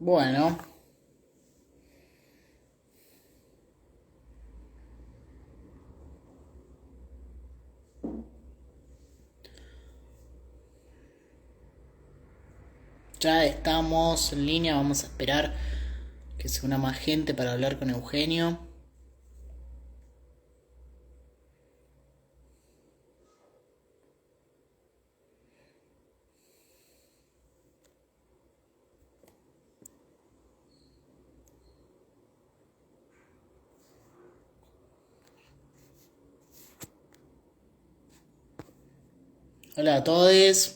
Bueno, ya estamos en línea, vamos a esperar que se una más gente para hablar con Eugenio. Hola a todos.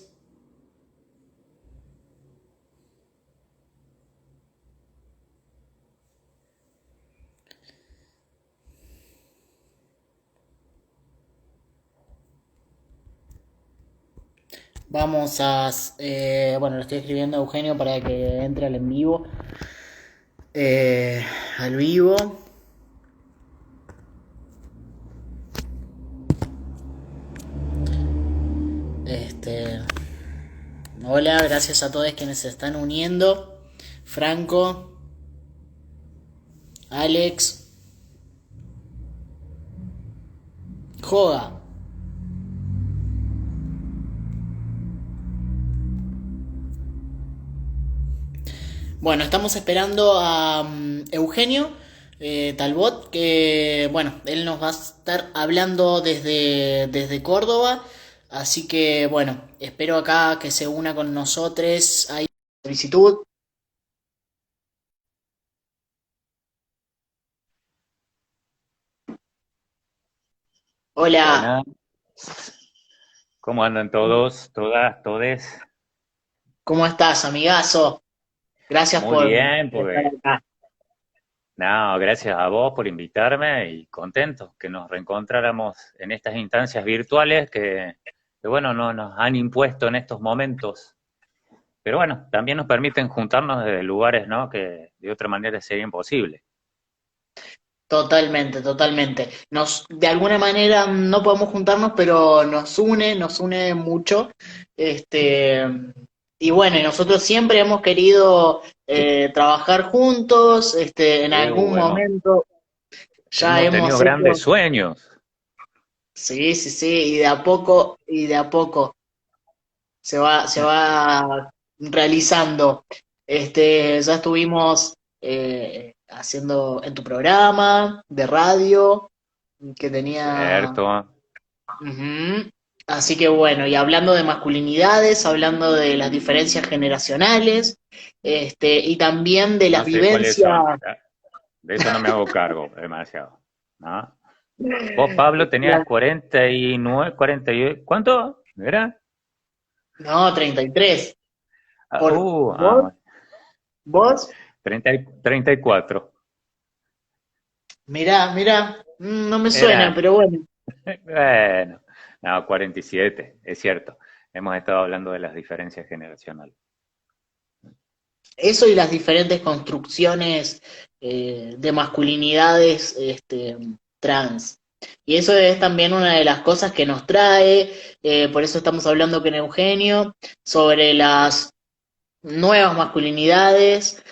Vamos a... bueno, le estoy escribiendo a Eugenio para que entre al en vivo. Al vivo. Este, hola, gracias a todos quienes se están uniendo. Franco, Alex, Joga. Bueno, estamos esperando a Eugenio Talbot, que bueno, él nos va a estar hablando desde Córdoba, así que bueno, espero acá que se una con nosotros. Hay solicitud. Hola, Buenas, ¿cómo andan todos, todas, todes? ¿cómo estás, amigazo? Gracias Muy bien, por estar pues acá. no, gracias a vos por invitarme y contento que nos reencontráramos en estas instancias virtuales que bueno, no nos han impuesto en estos momentos, pero bueno, también nos permiten juntarnos desde lugares, ¿no? Que de otra manera sería imposible. Totalmente, totalmente. De alguna manera no podemos juntarnos, pero nos une mucho. Este, y bueno, y nosotros siempre hemos querido trabajar juntos, en algún Hemos, momento ya hemos tenido hemos grandes hecho, sueños. sí, sí, sí, y de a poco se va realizando. Ya estuvimos haciendo en tu programa de radio que tenía. Cierto. Ujú. Así que bueno, y hablando de masculinidades, hablando de las diferencias generacionales, y también de las No sé cuáles vivencias. son. De eso no me hago cargo demasiado, ¿no? Vos, Pablo, tenías 49, 40 ¿cuánto? ¿Era? No, 33. Ah, ¿Vos? bueno, ¿Vos? 34. Mirá, mirá, no me suena, Era, pero bueno. bueno, no, 47, es cierto. Hemos estado hablando de las diferencias generacionales. Eso y las diferentes construcciones de masculinidades trans. Y eso es también una de las cosas que nos trae, por eso estamos hablando con Eugenio, sobre las nuevas masculinidades,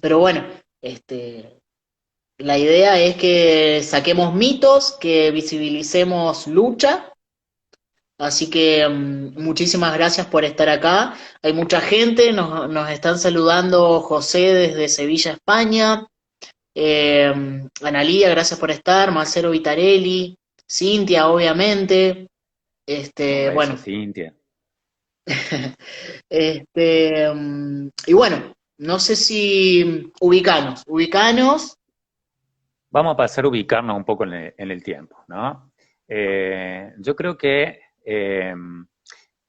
pero bueno, este, la idea es que saquemos mitos, que visibilicemos lucha. Así que muchísimas gracias por estar acá. Hay mucha gente, nos están saludando José desde Sevilla, España. Eh, Analía, gracias por estar. Marcelo Vitarelli, Cintia, obviamente. Un beso, Bueno, Cintia. y bueno, no sé si ubicanos. Vamos a pasar a ubicarnos un poco en el tiempo, ¿no? Yo creo que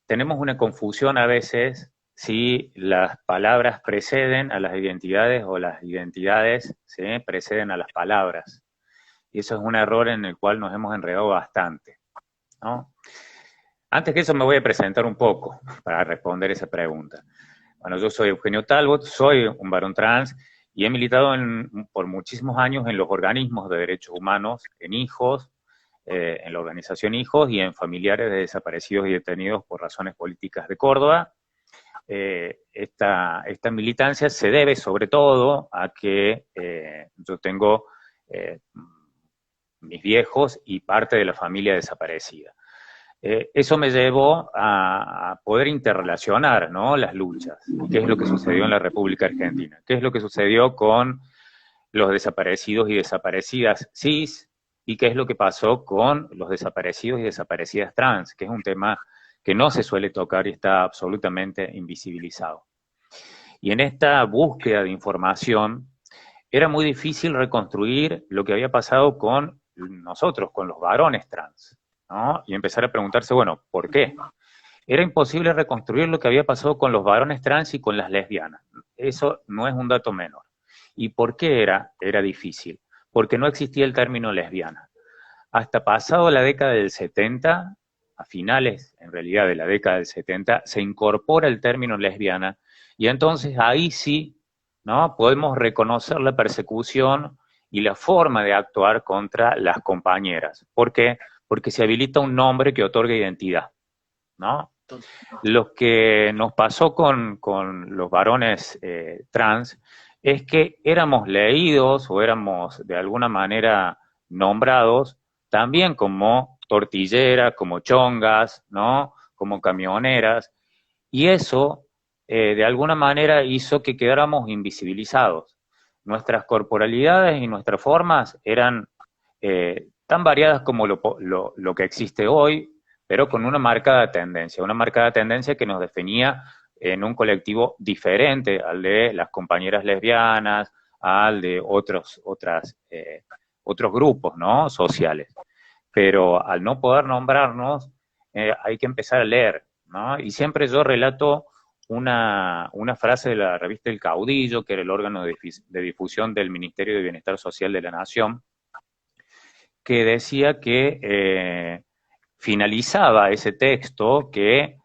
tenemos una confusión a veces si las palabras preceden a las identidades o las identidades, ¿sí?, preceden a las palabras. Y eso es un error en el cual nos hemos enredado bastante, ¿no? Antes que eso me voy a presentar un poco para responder esa pregunta. Bueno, yo soy Eugenio Talbot, soy un varón trans y he militado por muchísimos años en los organismos de derechos humanos, en hijos, en la organización Hijos y en familiares de desaparecidos y detenidos por razones políticas de Córdoba. esta militancia se debe sobre todo a que yo tengo mis viejos y parte de la familia desaparecida. Eso me llevó a poder interrelacionar, ¿no?, las luchas. ¿Qué es lo que sucedió en la República Argentina? ¿Qué es lo que sucedió con los desaparecidos y desaparecidas cis? ¿Y qué es lo que pasó con los desaparecidos y desaparecidas trans? Que es un tema que no se suele tocar y está absolutamente invisibilizado. Y en esta búsqueda de información era muy difícil reconstruir lo que había pasado con nosotros, con los varones trans, ¿no? Y empezar a preguntarse, bueno, ¿por qué? Era imposible reconstruir lo que había pasado con los varones trans y con las lesbianas. Eso no es un dato menor. ¿Y por qué era difícil? Porque no existía el término lesbiana. Hasta pasado la década del 70, a finales en realidad de la década del 70, se incorpora el término lesbiana y entonces ahí sí, ¿no?, podemos reconocer la persecución y la forma de actuar contra las compañeras. ¿Por qué? Porque se habilita un nombre que otorga identidad, ¿no? Lo que nos pasó con los varones trans es que éramos leídos o éramos de alguna manera nombrados también como tortilleras, como chongas, ¿no?, como camioneras, y eso de alguna manera hizo que quedáramos invisibilizados. Nuestras corporalidades y nuestras formas eran tan variadas como lo que existe hoy, pero con una marcada tendencia que nos definía en un colectivo diferente al de las compañeras lesbianas, al de otros grupos, ¿no?, sociales. Pero al no poder nombrarnos, hay que empezar a leer, ¿no? Y siempre yo relato una frase de la revista El Caudillo, que era el órgano de difusión del Ministerio de Bienestar Social de la Nación, que decía que finalizaba ese texto que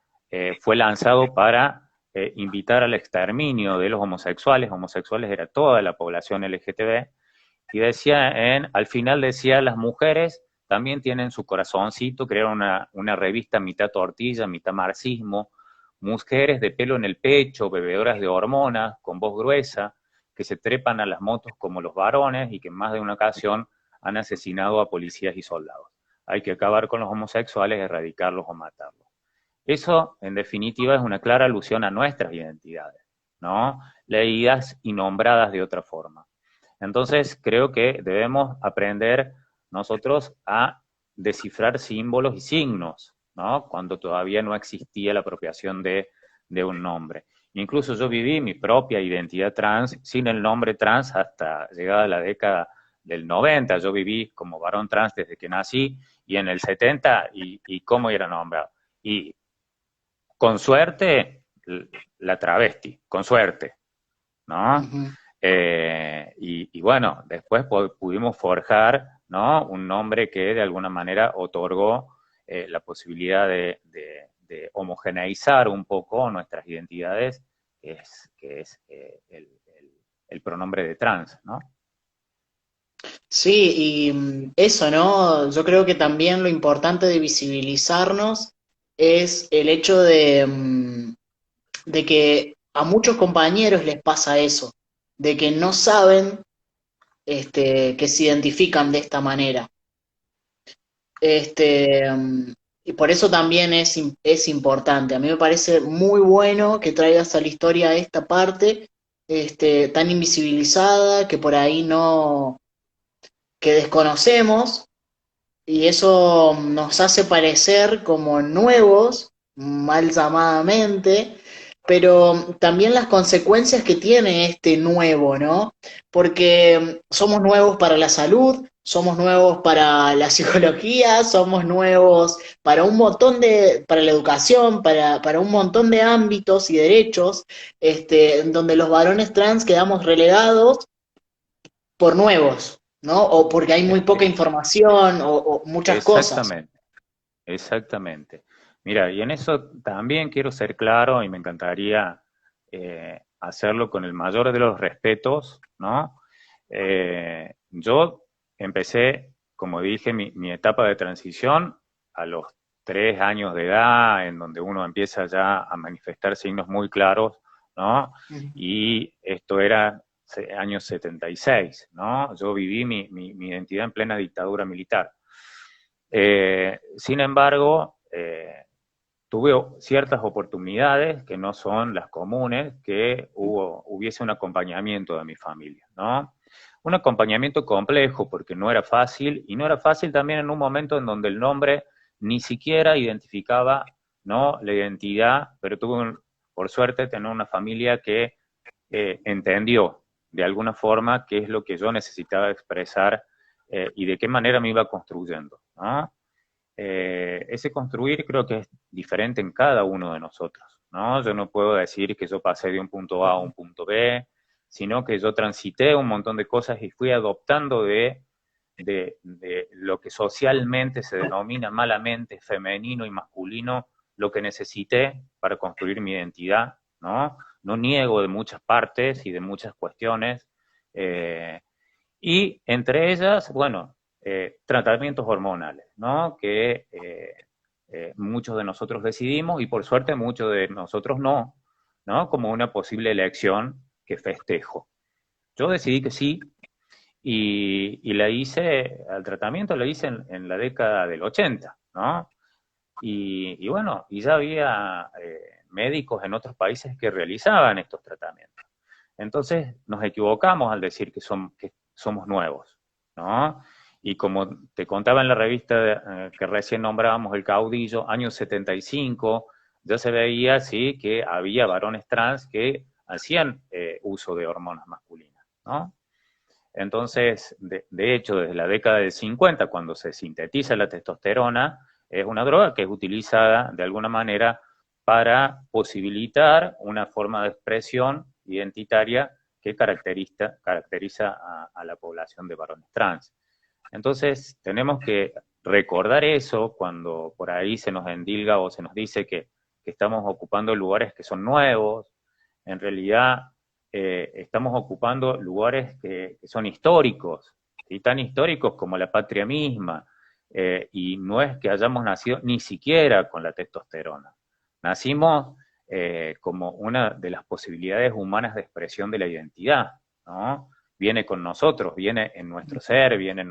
fue lanzado para invitar al exterminio de los homosexuales. Homosexuales era toda la población LGTB, y decía, al final decía, las mujeres también tienen su corazoncito. Crearon una revista mitad tortilla, mitad marxismo, mujeres de pelo en el pecho, bebedoras de hormonas, con voz gruesa, que se trepan a las motos como los varones y que en más de una ocasión han asesinado a policías y soldados. Hay que acabar con los homosexuales, erradicarlos o matarlos. Eso, en definitiva, es una clara alusión a nuestras identidades, ¿no?, leídas y nombradas de otra forma. Entonces, creo que debemos aprender nosotros a descifrar símbolos y signos, ¿no?, cuando todavía no existía la apropiación de un nombre. Incluso yo viví mi propia identidad trans sin el nombre trans hasta llegada la década del 90. Yo viví como varón trans desde que nací, y en el 70, y cómo era nombrado. Y con suerte, la travesti, con suerte, Uh ¿no? -huh. Y bueno, después pudimos forjar, ¿no?, un nombre que de alguna manera otorgó la posibilidad de homogeneizar un poco nuestras identidades, que es el pronombre de trans, ¿no? Sí, y eso, ¿no? Yo creo que también lo importante de visibilizarnos es el hecho de que a muchos compañeros les pasa eso, de que no saben que se identifican de esta manera. Este, y por eso también es importante. A mí me parece muy bueno que traigas a la historia esta parte tan invisibilizada, que por ahí no, que desconocemos, y eso nos hace parecer como nuevos, mal llamadamente, pero también las consecuencias que tiene este nuevo, ¿no? Porque somos nuevos para la salud, somos nuevos para la psicología, somos nuevos para un montón para la educación, para un montón de ámbitos y derechos, donde los varones trans quedamos relegados por nuevos, ¿no? O porque hay muy poca información o muchas cosas. Exactamente, exactamente. Mira, y en eso también quiero ser claro, y me encantaría hacerlo con el mayor de los respetos, ¿no? Yo empecé, como dije, mi etapa de transición a los 3 años de edad, en donde uno empieza ya a manifestar signos muy claros, ¿no? Ujú. Y esto era año 76, ¿no? Yo viví mi identidad en plena dictadura militar. Sin embargo, tuve ciertas oportunidades que no son las comunes, que hubiese un acompañamiento de mi familia, ¿no? Un acompañamiento complejo porque no era fácil, y no era fácil también en un momento en donde el nombre ni siquiera identificaba, ¿no?, la identidad, pero tuve, por suerte, tener una familia que entendió de alguna forma qué es lo que yo necesitaba expresar y de qué manera me iba construyendo, ¿no? Ese construir creo que es diferente en cada uno de nosotros, ¿no? Yo no puedo decir que yo pasé de un punto A a un punto B, sino que yo transité un montón de cosas y fui adoptando de lo que socialmente se denomina malamente femenino y masculino, lo que necesité para construir mi identidad, ¿no? No niego de muchas partes y de muchas cuestiones, eh, y entre ellas, bueno, tratamientos hormonales, ¿no? Que muchos de nosotros decidimos y por suerte muchos de nosotros no, ¿no? Como una posible elección que festejo. Yo decidí que sí y la hice, al tratamiento lo hice en la década del 80, ¿no? Y bueno, y ya había médicos en otros países que realizaban estos tratamientos. Entonces nos equivocamos al decir que somos nuevos, ¿no? Y como te contaba en la revista que recién nombrábamos, El Caudillo, años 75, ya se veía, sí, que había varones trans que hacían uso de hormonas masculinas, ¿no? Entonces, de hecho, desde la década del 50, cuando se sintetiza la testosterona, es una droga que es utilizada de alguna manera para posibilitar una forma de expresión identitaria que caracteriza a la población de varones trans. Entonces, tenemos que recordar eso cuando por ahí se nos endilga o se nos dice que estamos ocupando lugares que son nuevos. En realidad, estamos ocupando lugares que son históricos, y tan históricos como la patria misma, y no es que hayamos nacido ni siquiera con la testosterona. Nacimos como una de las posibilidades humanas de expresión de la identidad, ¿no? Viene con nosotros, viene en nuestro ser, viene en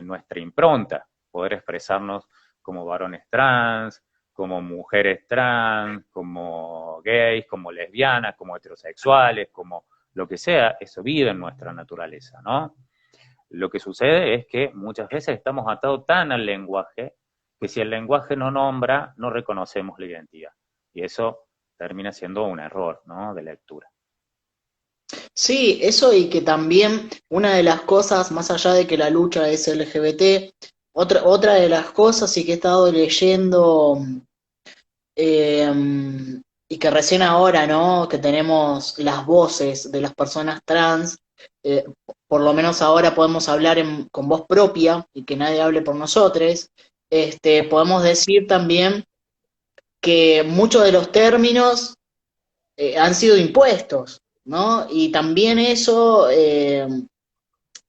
nuestra impronta, poder expresarnos como varones trans, como mujeres trans, como gays, como lesbianas, como heterosexuales, como lo que sea, eso vive en nuestra naturaleza, ¿no? Lo que sucede es que muchas veces estamos atados tan al lenguaje que si el lenguaje no nombra, no reconocemos la identidad. Y eso termina siendo un error, ¿no?, de lectura. Sí, eso y que también una de las cosas, más allá de que la lucha es LGBT, otra de las cosas y que he estado leyendo y que recién ahora, ¿no? Que tenemos las voces de las personas trans, eh, por lo menos ahora podemos hablar con voz propia y que nadie hable por nosotros. Podemos decir también que muchos de los términos han sido impuestos, ¿no? Y también eso,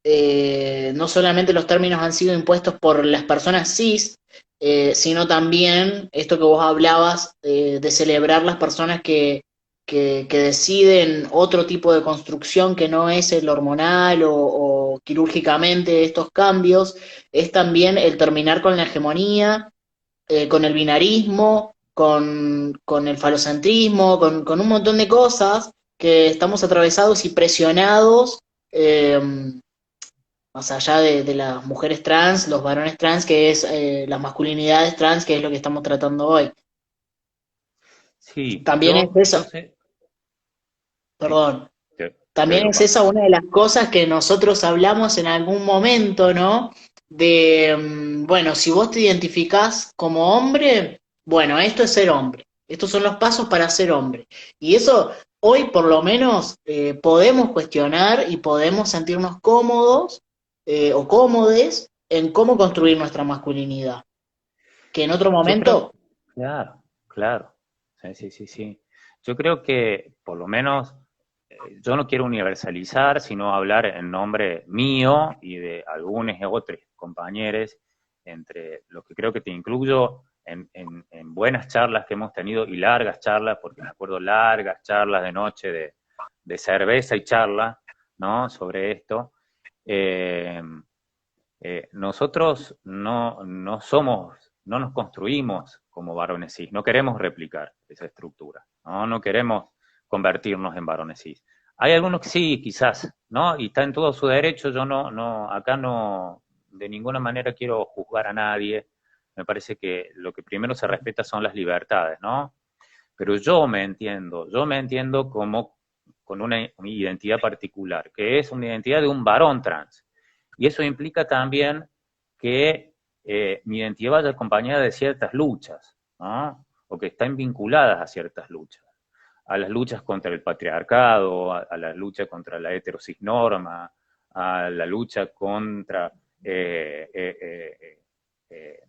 no solamente los términos han sido impuestos por las personas cis, sino también esto que vos hablabas de celebrar las personas que deciden otro tipo de construcción que no es el hormonal o quirúrgicamente estos cambios, es también el terminar con la hegemonía, con el binarismo, con el falocentrismo, con un montón de cosas que estamos atravesados y presionados. eh, Más allá de las mujeres trans, los varones trans, que es las masculinidades trans, que es lo que estamos tratando hoy. Sí, También es yo eso, sé, sí, perdón, te también dejo es pasar. esa una de las cosas que nosotros hablamos en algún momento, ¿no? De, bueno, si vos te identificás como hombre, bueno, esto es ser hombre, estos son los pasos para ser hombre. Y eso hoy por lo menos podemos cuestionar y podemos sentirnos cómodos o cómodes en cómo construir nuestra masculinidad. Que en otro Yo creo, momento, claro, claro, sí, sí, sí, sí. Yo creo que por lo menos yo no quiero universalizar, sino hablar en nombre mío y de algunos y otros compañeros, entre los que creo que te incluyo. en buenas charlas que hemos tenido y largas charlas, porque me acuerdo largas charlas de noche de cerveza y charla, ¿no? Sobre esto. Eh, Nosotros no somos, no nos construimos como varones cis, no queremos replicar esa estructura, ¿no? No queremos convertirnos en varones cis. Hay algunos que sí, quizás, ¿no? Y está en todo su derecho, yo acá no, de ninguna manera quiero juzgar a nadie, me parece que lo que primero se respeta son las libertades, ¿no? Pero yo me entiendo como con una identidad particular, que es una identidad de un varón trans. Y eso implica también que mi identidad vaya acompañada de ciertas luchas, ¿no? O que están vinculadas a ciertas luchas. A las luchas contra el patriarcado, a la lucha contra la heterocisnorma, a la lucha contra eh, eh, eh, eh,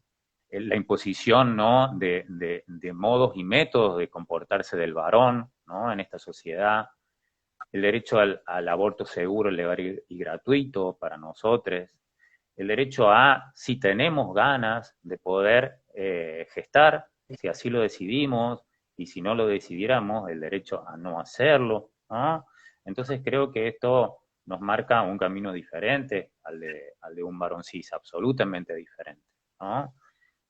la imposición, ¿no? de modos y métodos de comportarse del varón, ¿no? En esta sociedad, el derecho al aborto seguro, legal y gratuito para nosotros, el derecho a, si tenemos ganas de poder gestar, si así lo decidimos, y si no lo decidiéramos, el derecho a no hacerlo, ¿no? Entonces creo que esto nos marca un camino diferente al de un varón cis, absolutamente diferente, ¿no?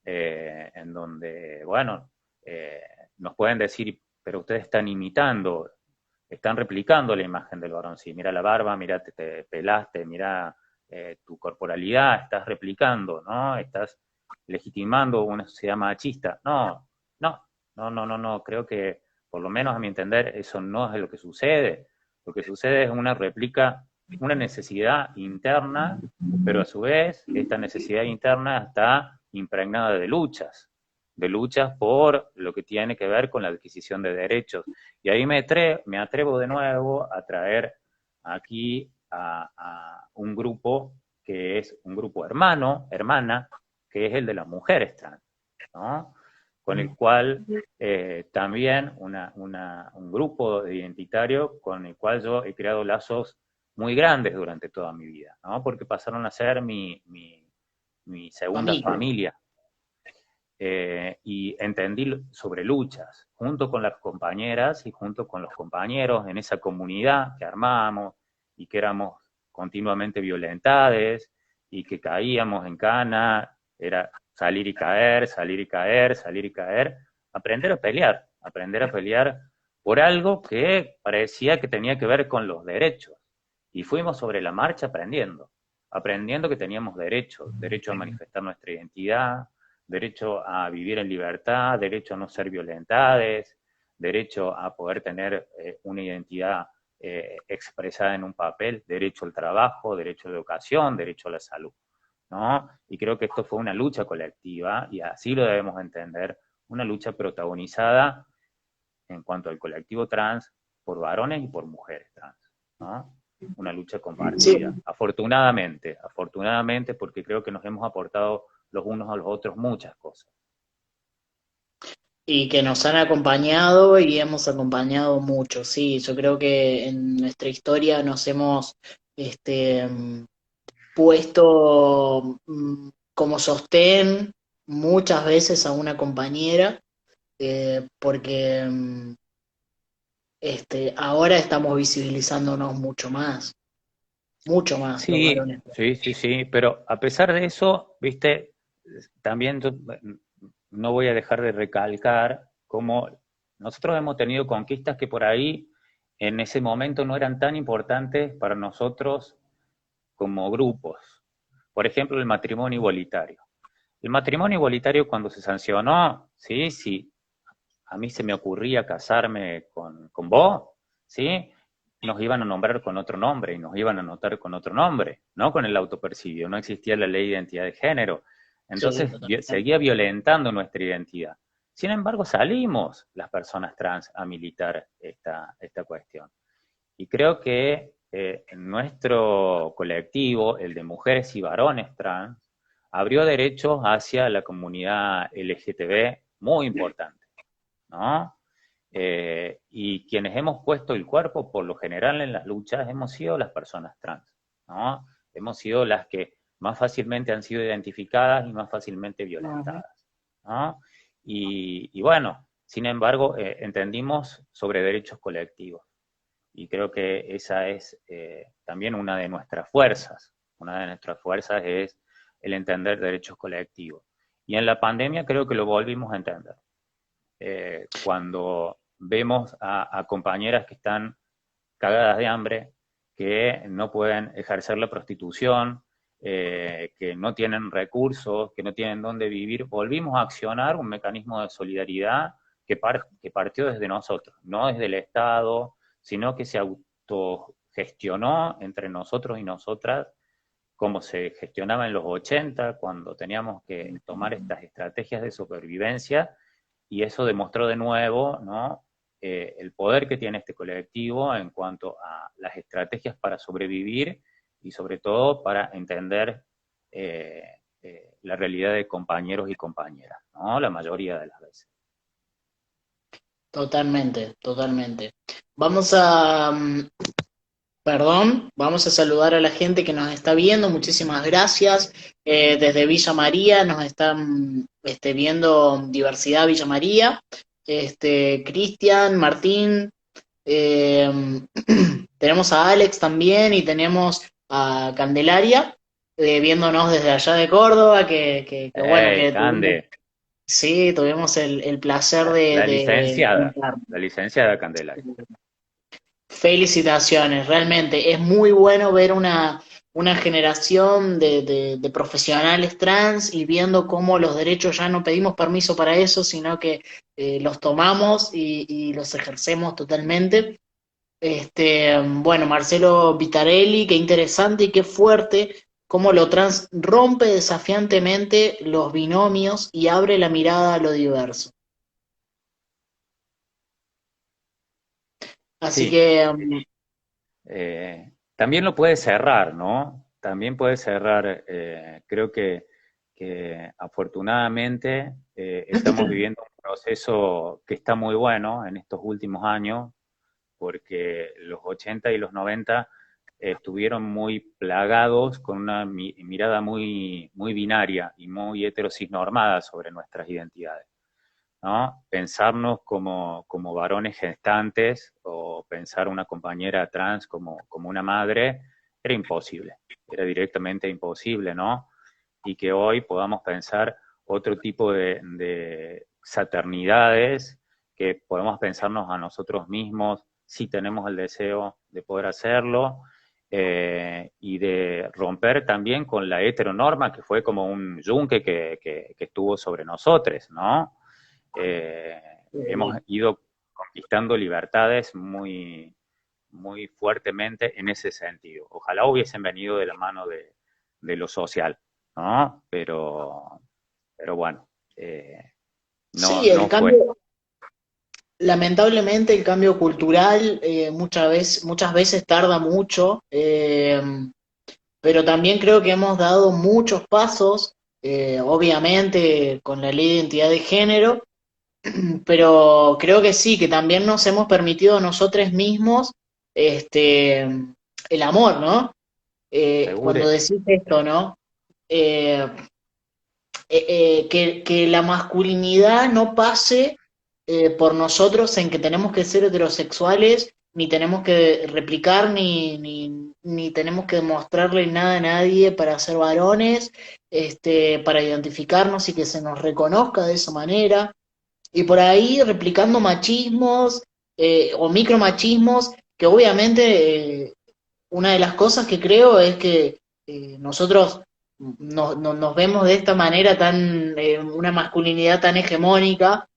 En donde, bueno, eh, nos pueden decir, pero ustedes están imitando, están replicando la imagen del varón cis, mira la barba, mira te pelaste, mira tu corporalidad, estás replicando, ¿no? Estás legitimando una sociedad machista. No, no, no, creo que, por lo menos a mi entender, eso no es lo que sucede. Lo que sucede es una réplica, una necesidad interna, pero a su vez, esta necesidad interna está impregnada de luchas por lo que tiene que ver con la adquisición de derechos. Y ahí me atrevo de nuevo a traer aquí a un grupo que es un grupo hermana, que es el de las mujeres trans, ¿no? Con el cual también un grupo identitario con el cual yo he creado lazos muy grandes durante toda mi vida, ¿no? Porque pasaron a ser mi segunda Familia. familia. Y entendí sobre luchas, junto con las compañeras y junto con los compañeros en esa comunidad que armábamos y que éramos continuamente violentadas y que caíamos en cana, era salir y caer, salir y caer, salir y caer, aprender a pelear por algo que parecía que tenía que ver con los derechos. Y fuimos sobre la marcha aprendiendo que teníamos derechos, derecho a manifestar nuestra identidad, derecho a vivir en libertad, derecho a no ser violentadas, derecho a poder tener una identidad expresada en un papel, derecho al trabajo, derecho a la educación, derecho a la salud, ¿no? Y creo que esto fue una lucha colectiva, y así lo debemos entender, una lucha protagonizada en cuanto al colectivo trans por varones y por mujeres trans, ¿no? Una lucha Sí, compartida, afortunadamente, porque creo que nos hemos aportado los unos a los otros muchas cosas. y que nos han acompañado y hemos acompañado mucho, sí, yo creo que en nuestra historia nos hemos este, puesto como sostén muchas veces a una compañera, porque ahora estamos visibilizándonos mucho más los Sí, varones. sí, pero a pesar de eso, viste, también yo no voy a dejar de recalcar cómo nosotros hemos tenido conquistas que por ahí en ese momento no eran tan importantes para nosotros como grupos. Por ejemplo, el matrimonio igualitario. El matrimonio igualitario cuando se sancionó, sí, sí, a mí se me ocurría casarme con vos, ¿sí? Nos iban a nombrar con otro nombre y nos iban a anotar con otro nombre, no con el autopercibio, no existía la ley de identidad de género. Sí, Entonces totalmente. seguía violentando nuestra identidad. Sin embargo, salimos las personas trans a militar esta cuestión. Y creo que nuestro colectivo, el de mujeres y varones trans, abrió derechos hacia la comunidad LGTB muy importante, ¿no? Y quienes hemos puesto el cuerpo, por lo general en las luchas, hemos sido las personas trans, ¿no? Hemos sido las que más fácilmente han sido identificadas y más fácilmente Ujú. violentadas, ¿no? y bueno, sin embargo, entendimos sobre derechos colectivos. Y creo que esa es también una de nuestras fuerzas. Una de nuestras fuerzas es el entender derechos colectivos. Y en la pandemia creo que lo volvimos a entender. Cuando vemos a compañeras que están cagadas de hambre, que no pueden ejercer la prostitución, que no tienen recursos, que no tienen dónde vivir, volvimos a accionar un mecanismo de solidaridad que partió desde nosotros, no desde el Estado, sino que se autogestionó entre nosotros y nosotras, como se gestionaba en los 80, cuando teníamos que tomar estas estrategias de supervivencia, y eso demostró de nuevo, ¿no?, el poder que tiene este colectivo en cuanto a las estrategias para sobrevivir y sobre todo para entender la realidad de compañeros y compañeras, ¿no?, la mayoría de las veces. Totalmente, totalmente. Vamos a, perdón, vamos a saludar a la gente que nos está viendo, muchísimas gracias. Desde Villa María nos están viendo Diversidad Villa María, Cristian, Martín, eh, tenemos a Alex también y tenemos a Candelaria viéndonos desde allá de Córdoba, que bueno, ¡Ey, que tuvimos, Cande! sí, tuvimos el placer de, La de licenciada, juntarnos. la licenciada Candelaria. Felicitaciones, realmente es muy bueno ver una generación de profesionales trans y viendo cómo los derechos ya no pedimos permiso para eso, sino que los tomamos y los ejercemos totalmente. Bueno, Marcelo Vitarelli, qué interesante y qué fuerte cómo lo trans rompe desafiantemente los binomios y abre la mirada a lo diverso. Así Sí, que también lo puede cerrar, ¿no? También puede cerrar. Creo que afortunadamente estamos viviendo un proceso que está muy bueno en estos últimos años, porque los 80 y los 90 estuvieron muy plagados con una mirada muy binaria y muy heterosis-normada sobre nuestras identidades, ¿no? Pensarnos como varones gestantes o pensar una compañera trans como una madre era imposible, era directamente imposible, ¿no? Y que hoy podamos pensar otro tipo de saternidades, que podemos pensarnos a nosotros mismos si tenemos el deseo de poder hacerlo, y de romper también con la heteronorma que fue como un yunque que estuvo sobre nosotros, ¿no? eh, Hemos ido conquistando libertades muy fuertemente en ese sentido. Ojalá hubiesen venido de la mano de lo social, ¿no? Pero bueno, sí, no fue. lamentablemente el cambio cultural muchas veces tarda mucho, pero también creo que hemos dado muchos pasos, obviamente con la ley de identidad de género, pero creo que sí, que también nos hemos permitido nosotros mismos este, el amor, ¿no? Cuando Segure, decís esto, ¿no? Eh, que la masculinidad no pase por nosotros en que tenemos que ser heterosexuales, ni tenemos que replicar, ni tenemos que demostrarle nada a nadie para ser varones, para identificarnos y que se nos reconozca de esa manera. Y por ahí replicando machismos o micromachismos, que obviamente una de las cosas que creo es que nosotros nos vemos de esta manera tan, una masculinidad tan hegemónica,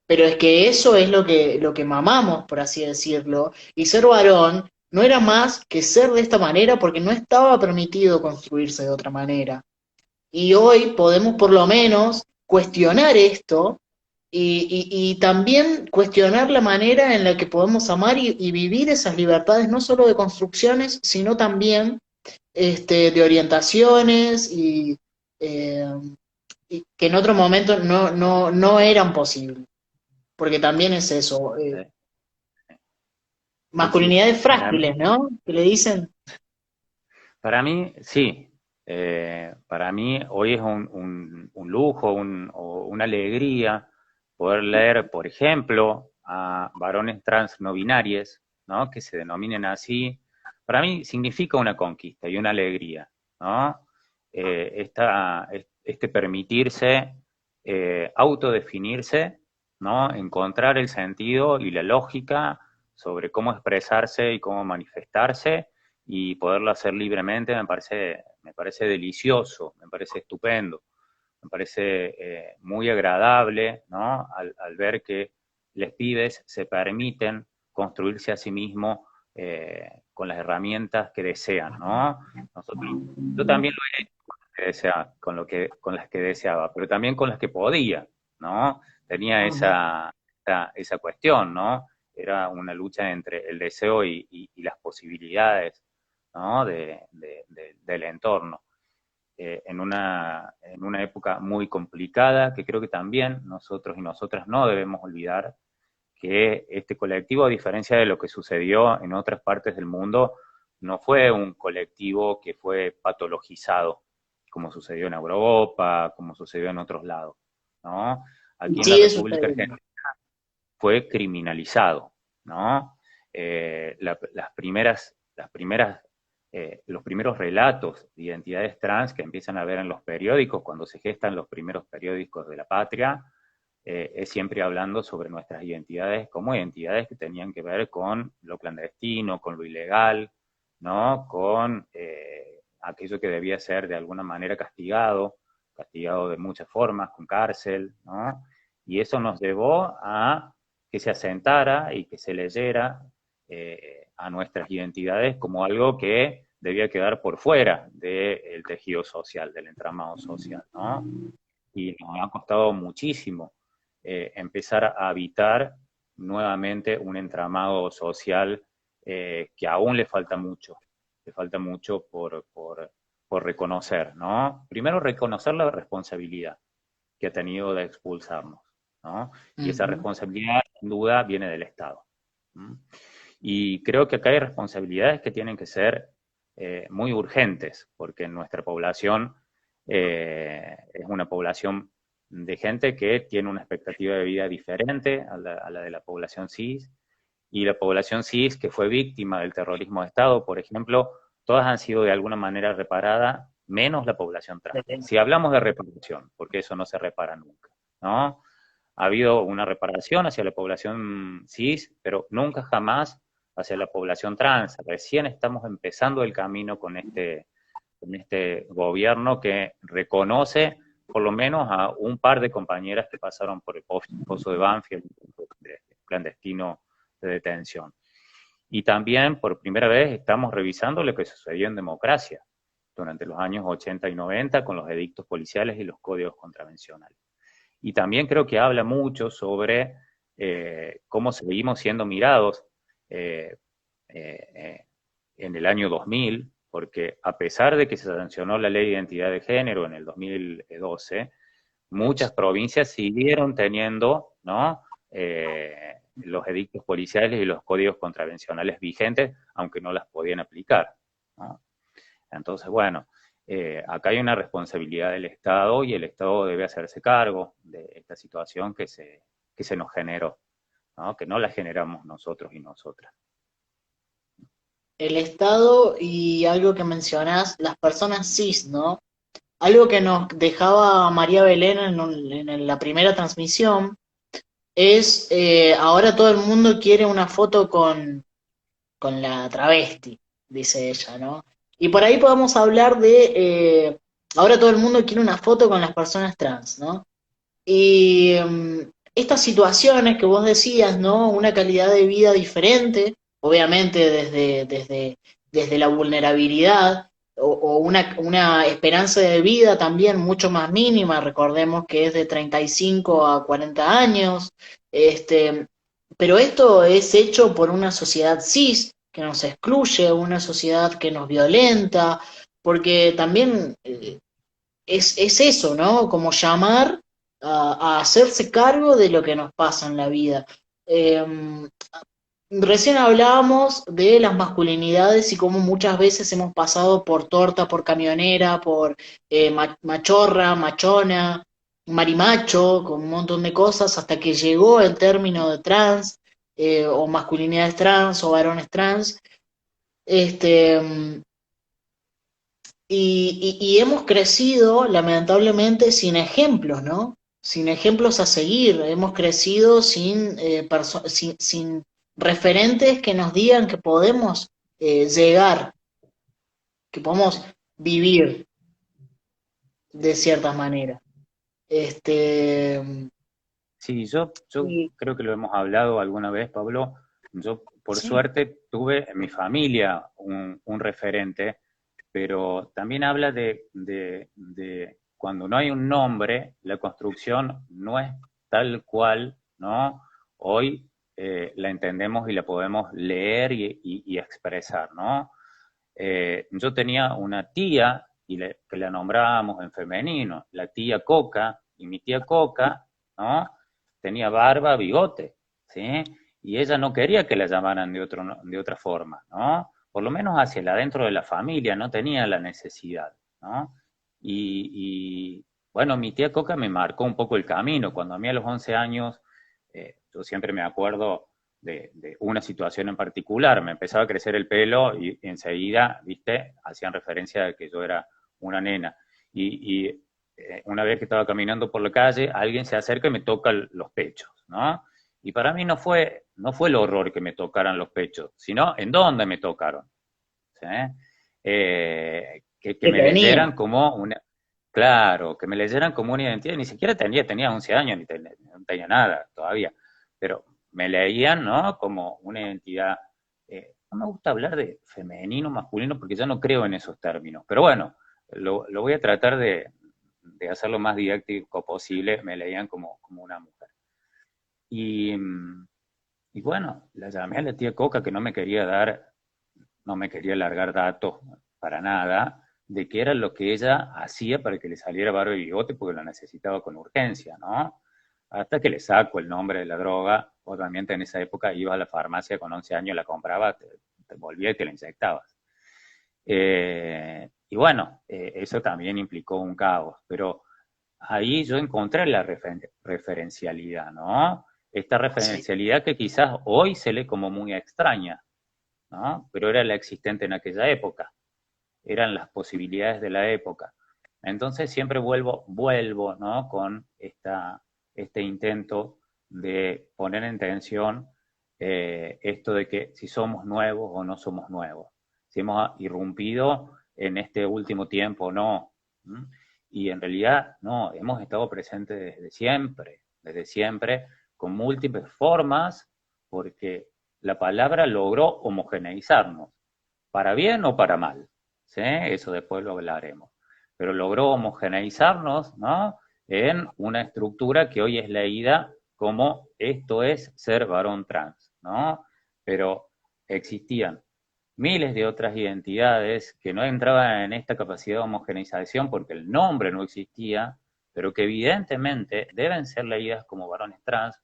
pero es que eso es lo que mamamos, por así decirlo, y ser varón no era más que ser de esta manera porque no estaba permitido construirse de otra manera. Y hoy podemos por lo menos cuestionar esto y también cuestionar la manera en la que podemos amar y vivir esas libertades, no solo de construcciones, sino también de orientaciones eh, y que en otro momento no eran posibles, porque también es eso, eh, sí. masculinidades frágiles, ¿no? Que le dicen, Para mí, sí. Para mí hoy es un lujo, o una alegría poder leer, por ejemplo, a varones trans no binarios, ¿no? Que se denominen así, para mí significa una conquista y una alegría, ¿no? Este permitirse autodefinirse, ¿no? Encontrar el sentido y la lógica sobre cómo expresarse y cómo manifestarse y poderlo hacer libremente me parece delicioso, me parece estupendo, me parece muy agradable, ¿no? Al ver que les pibes se permiten construirse a sí mismos con las herramientas que desean, ¿no? Nosotros, yo también lo he hecho con las que deseaba, pero también con las que podía, ¿no? Tenía Ajá. esa cuestión, ¿no? Era una lucha entre el deseo y las posibilidades, ¿no? Del entorno. En una época muy complicada, que creo que también nosotros y nosotras no debemos olvidar que este colectivo, a diferencia de lo que sucedió en otras partes del mundo, no fue un colectivo que fue patologizado, como sucedió en Europa, como sucedió en otros lados, ¿no? Aquí en la Sigue República sucediendo. Argentina fue criminalizado, ¿no? Los primeros relatos de identidades trans que empiezan a ver en los periódicos, cuando se gestan los primeros periódicos de la patria, es siempre hablando sobre nuestras identidades como identidades que tenían que ver con lo clandestino, con lo ilegal, ¿no? Con aquello que debía ser de alguna manera castigado de muchas formas, con cárcel, ¿no? Y eso nos llevó a que se asentara y que se leyera a nuestras identidades como algo que debía quedar por fuera del tejido social, del entramado social, ¿no? Y nos ha costado muchísimo empezar a habitar nuevamente un entramado social que aún le falta mucho por reconocer, ¿no? Primero reconocer la responsabilidad que ha tenido de expulsarnos, ¿no? Y esa Ujú. responsabilidad, sin duda, viene del Estado. ¿Mm? Y creo que acá hay responsabilidades que tienen que ser muy urgentes, porque nuestra población es una población de gente que tiene una expectativa de vida diferente a la de la población cis, y la población cis que fue víctima del terrorismo de Estado, por ejemplo, todas han sido de alguna manera reparadas, menos la población trans. Si hablamos de reparación, porque eso no se repara nunca, ¿no? Ha habido una reparación hacia la población cis, pero nunca jamás hacia la población trans. Recién estamos empezando el camino con este gobierno que reconoce por lo menos a un par de compañeras que pasaron por el pozo de Banfield, clandestino de detención. Y también por primera vez estamos revisando lo que sucedió en democracia durante los años 80 y 90 con los edictos policiales y los códigos contravencionales. Y también creo que habla mucho sobre cómo seguimos siendo mirados eh, en el año 2000, porque a pesar de que se sancionó la ley de identidad de género en el 2012, muchas provincias siguieron teniendo, ¿no? Los edictos policiales y los códigos contravencionales vigentes, aunque no las podían aplicar, ¿no? Entonces, bueno, acá hay una responsabilidad del Estado y el Estado debe hacerse cargo de esta situación que se nos generó, ¿no? Que no la generamos nosotros y nosotras. El Estado y algo que mencionás, las personas cis, ¿no? Algo que nos dejaba María Belén en la primera transmisión es, ahora todo el mundo quiere una foto con la travesti, dice ella, ¿no? Y por ahí podemos hablar de, ahora todo el mundo quiere una foto con las personas trans, ¿no? Y estas situaciones que vos decías, ¿no? Una calidad de vida diferente, obviamente desde la vulnerabilidad, o una esperanza de vida también mucho más mínima, recordemos que es de 35 a 40 años, este, pero esto es hecho por una sociedad cis que nos excluye, una sociedad que nos violenta, porque también es eso, ¿no? Como llamar a hacerse cargo de lo que nos pasa en la vida. Eh, Recién hablábamos de las masculinidades y cómo muchas veces hemos pasado por torta, por camionera, por machorra, machona, marimacho, con un montón de cosas, hasta que llegó el término de trans, o masculinidades trans, o varones trans, este, y hemos crecido, lamentablemente, sin ejemplos, ¿no? Sin ejemplos a seguir. Hemos crecido sin referentes que nos digan que podemos llegar, que podemos vivir de cierta manera. Este, Sí, yo y, creo que lo hemos hablado alguna vez, Pablo. Yo, por sí, suerte, tuve en mi familia un referente, pero también habla de cuando no hay un nombre, la construcción no es tal cual, ¿no? Hoy la entendemos y la podemos leer y expresar, ¿no? Yo tenía una tía que la nombrábamos en femenino, la tía Coca, y mi tía Coca, ¿no? Tenía barba, bigote, ¿sí? Y ella no quería que la llamaran de otra forma, ¿no? Por lo menos hacia el adentro de la familia, no tenía la necesidad, ¿no? Bueno, mi tía Coca me marcó un poco el camino. Cuando a mí a los 11 años, yo siempre me acuerdo de una situación en particular, me empezaba a crecer el pelo y enseguida, viste, hacían referencia de que yo era una nena. Una vez que estaba caminando por la calle, alguien se acerca y me toca los pechos, ¿no? Y para mí no fue el horror que me tocaran los pechos, sino en dónde me tocaron. ¿Sí? Que que me leyeran tenía. como una, claro, que me leyeran como una identidad, ni siquiera tenía 11 años, no tenía nada todavía, pero me leían, ¿no? Como una identidad, no me gusta hablar de femenino, masculino, porque ya no creo en esos términos, pero bueno, lo voy a tratar de hacer lo más didáctico posible, me leían como una mujer. Y, y bueno, la llamé a la tía Coca que no me quería largar datos para nada, de qué era lo que ella hacía para que le saliera barba y bigote, porque lo necesitaba con urgencia, ¿no? Hasta que le saco el nombre de la droga, obviamente en esa época iba a la farmacia con 11 años, la compraba, te volvía y te la inyectabas. Y bueno, eso también implicó un caos, pero ahí yo encontré la referencialidad, ¿no? Esta Sí. referencialidad que quizás hoy se lee como muy extraña, ¿no? Pero era la existente en aquella época, eran las posibilidades de la época. Entonces siempre vuelvo, ¿no? Con este intento de poner en tensión esto de que si somos nuevos o no somos nuevos, si hemos irrumpido en este último tiempo o no. ¿Mm? Y en realidad no, hemos estado presentes desde siempre, con múltiples formas, porque la palabra logró homogeneizarnos, para bien o para mal, ¿sí? Eso después lo hablaremos. Pero logró homogeneizarnos, ¿no? En una estructura que hoy es leída como esto es ser varón trans, ¿no? Pero existían miles de otras identidades que no entraban en esta capacidad de homogeneización porque el nombre no existía, pero que evidentemente deben ser leídas como varones trans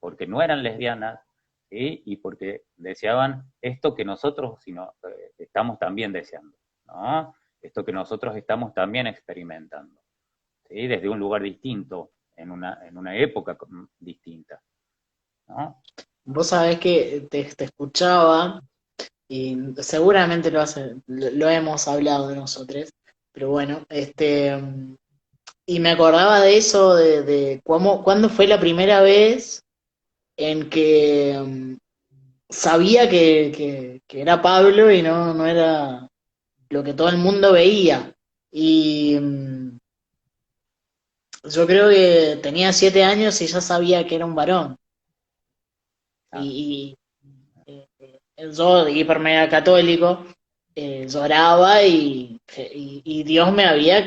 porque no eran lesbianas, ¿sí? Y porque deseaban esto que nosotros estamos también deseando, ¿no? Esto que nosotros estamos también experimentando, ¿sí? Desde un lugar distinto, en una época distinta, ¿no? Vos sabés que te escuchaba y seguramente lo hemos hablado de nosotros, pero bueno, y me acordaba de eso, de cuándo fue la primera vez en que sabía que era Pablo y no era lo que todo el mundo veía. Y yo creo que tenía 7 años y ya sabía que era un varón. Ah, Yo, hiper mega católico, lloraba y Dios me había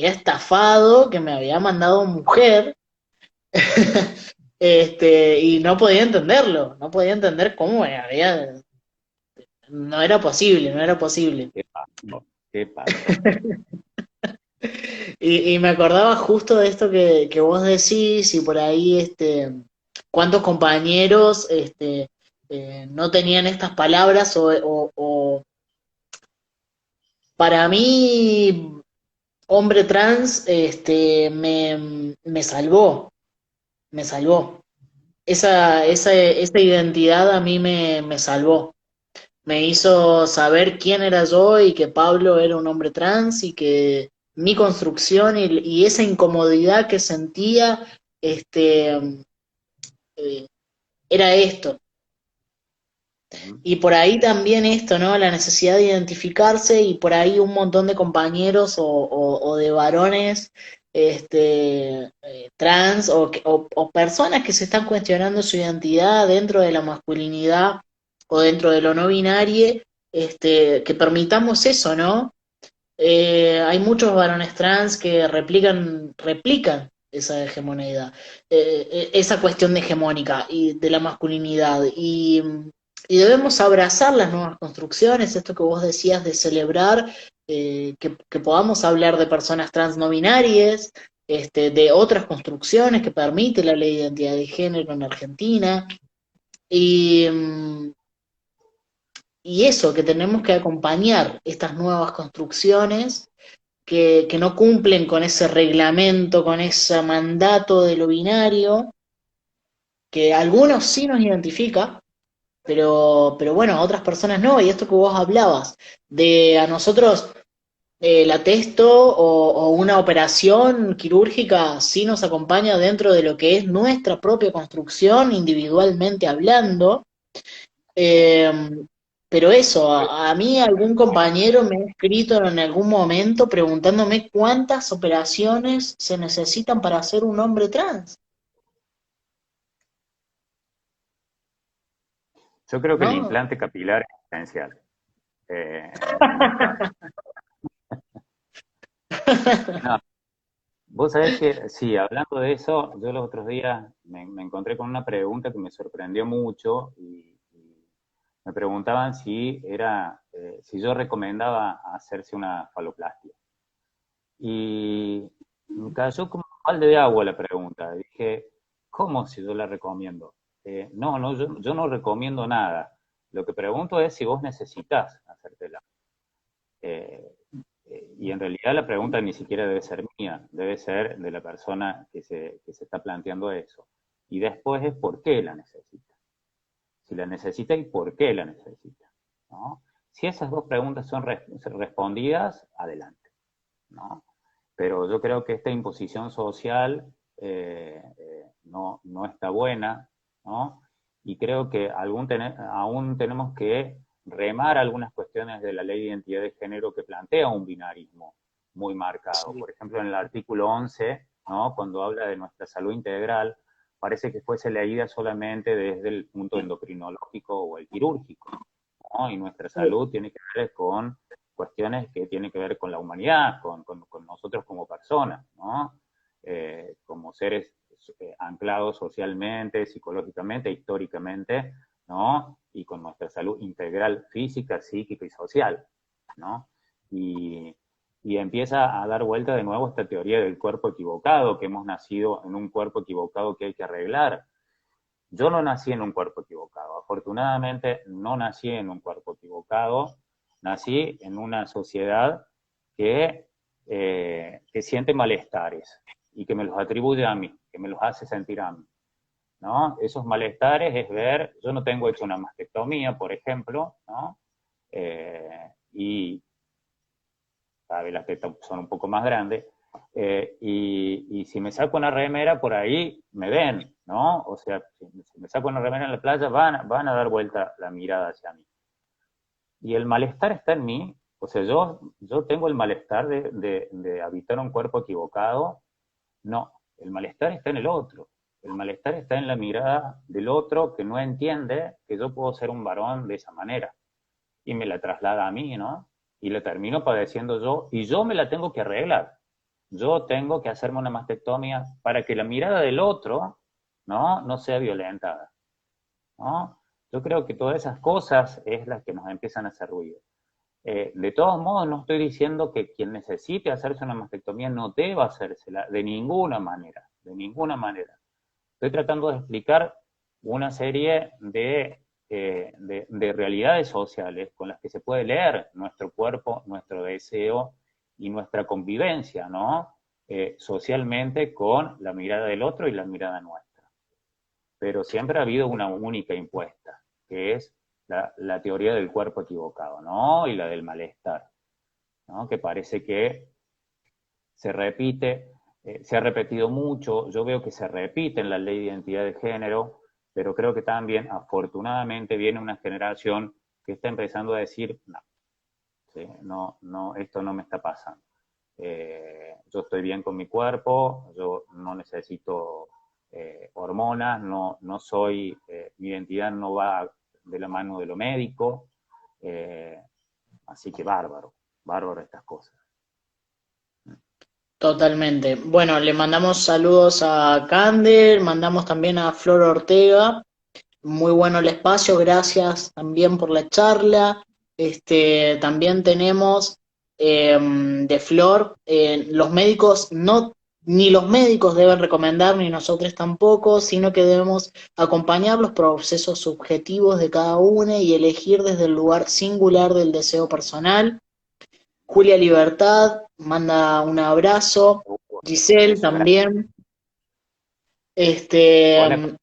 estafado, que me había mandado mujer, y no podía entenderlo, no podía entender cómo no era posible, no era posible. ¿qué pasó? ¿Qué pasó? Y me acordaba justo de esto que vos decís y por ahí, cuántos compañeros, no tenían estas palabras o para mí hombre trans, me salvó, me salvó. Esa identidad a mí me salvó. Me hizo saber quién era yo y que Pablo era un hombre trans y que mi construcción y esa incomodidad que sentía, este, eh, era esto. Ujú. Y por ahí también esto, ¿no? La necesidad de identificarse y por ahí un montón de compañeros o de varones trans o personas que se están cuestionando su identidad dentro de la masculinidad o dentro de lo no binario, que permitamos eso, ¿no? Hay muchos varones trans que replican esa hegemonía, esa cuestión de hegemónica y de la masculinidad. Y debemos abrazar las nuevas construcciones, esto que vos decías de celebrar, que podamos hablar de personas trans no binarias, de otras construcciones que permite la ley de identidad de género en Argentina. Y, y eso, que tenemos que acompañar estas nuevas construcciones que no cumplen con ese reglamento, con ese mandato de lo binario, que a algunos sí nos identifica, pero bueno, a otras personas no. Y esto que vos hablabas, de a nosotros la testo o una operación quirúrgica sí nos acompaña dentro de lo que es nuestra propia construcción, individualmente hablando. Eh, pero eso, a mí algún compañero me ha escrito en algún momento preguntándome cuántas operaciones se necesitan para ser un hombre trans, Yo creo que el ¿no? implante capilar es esencial, en mi caso. No, vos sabés que, sí, hablando de eso, yo los otros días me encontré con una pregunta que me sorprendió mucho y me preguntaban si yo recomendaba hacerse una faloplastia. Y me cayó como un balde de agua la pregunta. Dije, ¿cómo si yo la recomiendo? No, yo no recomiendo nada. Lo que pregunto es si vos necesitas hacértela. Eh, y en realidad la pregunta ni siquiera debe ser mía, debe ser de la persona que se está planteando eso. Y después es por qué la necesita. Si la necesita y por qué la necesita, ¿no? Si esas dos preguntas son respondidas, adelante, ¿no? Pero yo creo que esta imposición social no está buena, ¿no? Y creo que aún tenemos que remar algunas cuestiones de la ley de identidad de género que plantea un binarismo muy marcado. Sí. Por ejemplo, en el artículo 11, ¿no? Cuando habla de nuestra salud integral, parece que fuese leída solamente desde el punto endocrinológico o el quirúrgico, ¿no? Y nuestra salud tiene que ver con cuestiones que tienen que ver con la humanidad, con nosotros como personas, ¿no? Como seres anclados socialmente, psicológicamente, históricamente, ¿no? Y con nuestra salud integral física, psíquica y social, ¿no? Y, y empieza a dar vuelta de nuevo esta teoría del cuerpo equivocado, que hemos nacido en un cuerpo equivocado que hay que arreglar. Yo no nací en un cuerpo equivocado, afortunadamente no nací en un cuerpo equivocado, nací en una sociedad que siente malestares y que me los atribuye a mí, que me los hace sentir a mí, ¿no? Esos malestares es ver, yo no tengo hecho una mastectomía, por ejemplo, ¿no? Y cada vez las tetas son un poco más grandes, y si me saco una remera por ahí, me ven, ¿no? O sea, si me saco una remera en la playa, van a dar vuelta la mirada hacia mí. Y el malestar está en mí, o sea, yo tengo el malestar de habitar un cuerpo equivocado, no, el malestar está en el otro. El malestar está en la mirada del otro que no entiende que yo puedo ser un varón de esa manera y me la traslada a mí, ¿no? Y la termino padeciendo yo y yo me la tengo que arreglar. Yo tengo que hacerme una mastectomía para que la mirada del otro, ¿no? No sea violentada, ¿no? Yo creo que todas esas cosas es las que nos empiezan a hacer ruido. De todos modos, no estoy diciendo que quien necesite hacerse una mastectomía no deba hacérsela, de ninguna manera, de ninguna manera. Estoy tratando de explicar una serie de realidades sociales con las que se puede leer nuestro cuerpo, nuestro deseo y nuestra convivencia, ¿no? Socialmente con la mirada del otro y la mirada nuestra. Pero siempre ha habido una única impuesta, que es la teoría del cuerpo equivocado, ¿no? Y la del malestar, ¿no? Que parece que se repite, se ha repetido mucho, yo veo que se repite en la ley de identidad de género, pero creo que también, afortunadamente, viene una generación que está empezando a decir, no, ¿sí? No, no, esto no me está pasando. Yo estoy bien con mi cuerpo, yo no necesito hormonas, no, no soy, mi identidad no va de la mano de lo médico, eh, así que bárbaro, bárbaro estas cosas. Totalmente. Bueno, le mandamos saludos a Cander, mandamos también a Flor Ortega. Muy bueno el espacio, gracias también por la charla. También tenemos de Flor, los médicos no, ni los médicos deben recomendar, ni nosotros tampoco, sino que debemos acompañar los procesos subjetivos de cada uno y elegir desde el lugar singular del deseo personal. Julia Libertad manda un abrazo. Giselle Eso, gracias. también. Este,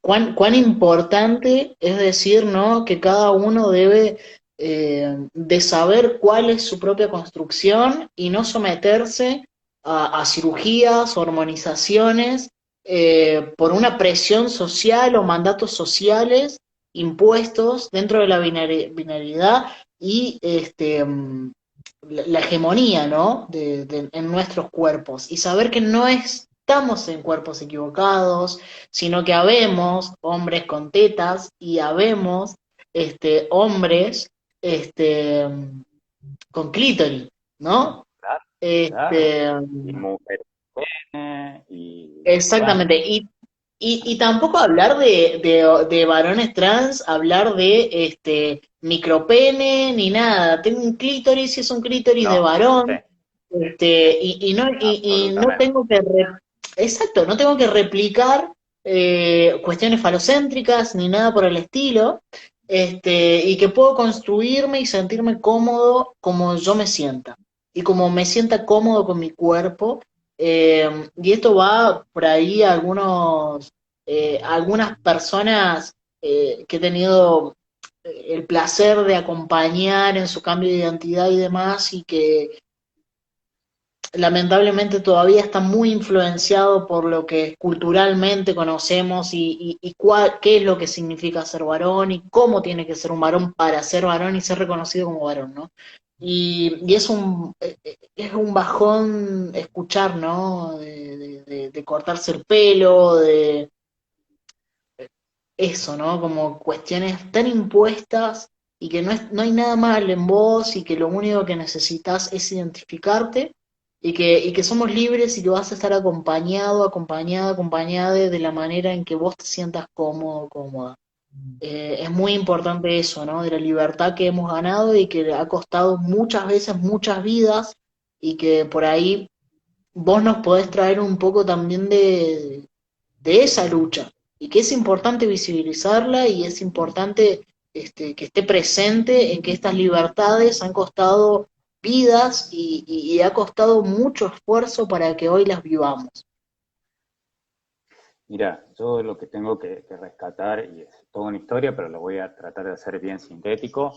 Pone, cuán importante es decir, ¿no? Que cada uno debe de saber cuál es su propia construcción y no someterse a cirugías, hormonizaciones, por una presión social o mandatos sociales impuestos dentro de la binariedad y la hegemonía, ¿no? En nuestros cuerpos. Y saber que no estamos en cuerpos equivocados, sino que habemos hombres con tetas y habemos hombres este, con clítoris, ¿no? claro, claro. Este, Y mujer, y bueno, exactamente. Y tampoco hablar de varones trans, hablar de micropene ni nada. Tengo un clítoris y es un clítoris de no, sí, varón. Y no absolutamente. tengo que exacto, no tengo que replicar cuestiones falocéntricas ni nada por el estilo. Y que puedo construirme y sentirme cómodo como yo me sienta. Y como me sienta cómodo con mi cuerpo, y esto va por ahí a algunas personas que he tenido el placer de acompañar en su cambio de identidad y demás, y que lamentablemente todavía está muy influenciado por lo que culturalmente conocemos qué es lo que significa ser varón y cómo tiene que ser un varón para ser varón y ser reconocido como varón, ¿no? Y es un bajón escuchar, ¿no? De cortarse el pelo, de eso, ¿no? Como cuestiones tan impuestas y que no hay nada mal en vos y que lo único que necesitas es identificarte y que somos libres y que vas a estar acompañado, acompañada, acompañada de la manera en que vos te sientas cómodo, cómoda. Es muy importante eso, ¿no? De la libertad que hemos ganado y que ha costado muchas veces muchas vidas y que por ahí vos nos podés traer un poco también de esa lucha y que es importante visibilizarla y es importante que esté presente en que estas libertades han costado vidas y ha costado mucho esfuerzo para que hoy las vivamos. Mira, yo lo que tengo que rescatar, y es toda una historia, pero lo voy a tratar de hacer bien sintético,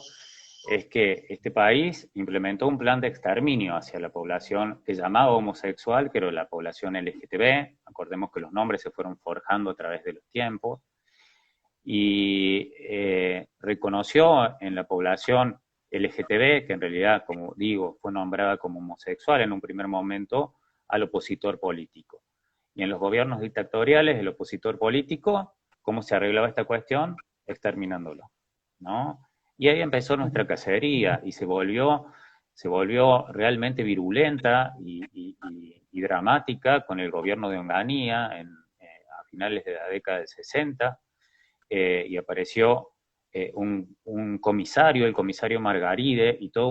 es que este país implementó un plan de exterminio hacia la población que llamaba homosexual, que era la población LGTB. Acordemos que los nombres se fueron forjando a través de los tiempos, y reconoció en la población LGTB, que en realidad, como digo, fue nombrada como homosexual en un primer momento, al opositor político. Y en los gobiernos dictatoriales, el opositor político, ¿cómo se arreglaba esta cuestión? Exterminándolo, ¿no? Y ahí empezó nuestra cacería y se volvió realmente virulenta y dramática con el gobierno de Onganía a finales de la década del 60, y apareció un comisario, el comisario Margaride, y toda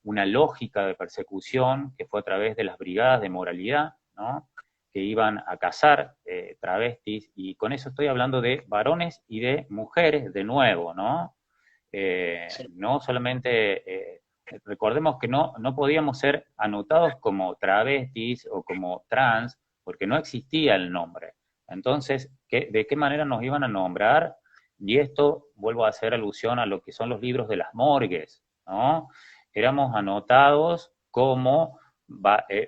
una lógica de persecución que fue a través de las brigadas de moralidad, ¿no? Que iban a cazar travestis, y con eso estoy hablando de varones y de mujeres de nuevo, ¿no? Sí. No solamente recordemos que no podíamos ser anotados como travestis o como trans, porque no existía el nombre. Entonces, ¿de qué manera nos iban a nombrar? Y esto, vuelvo a hacer alusión a lo que son los libros de las morgues, ¿no? Éramos anotados como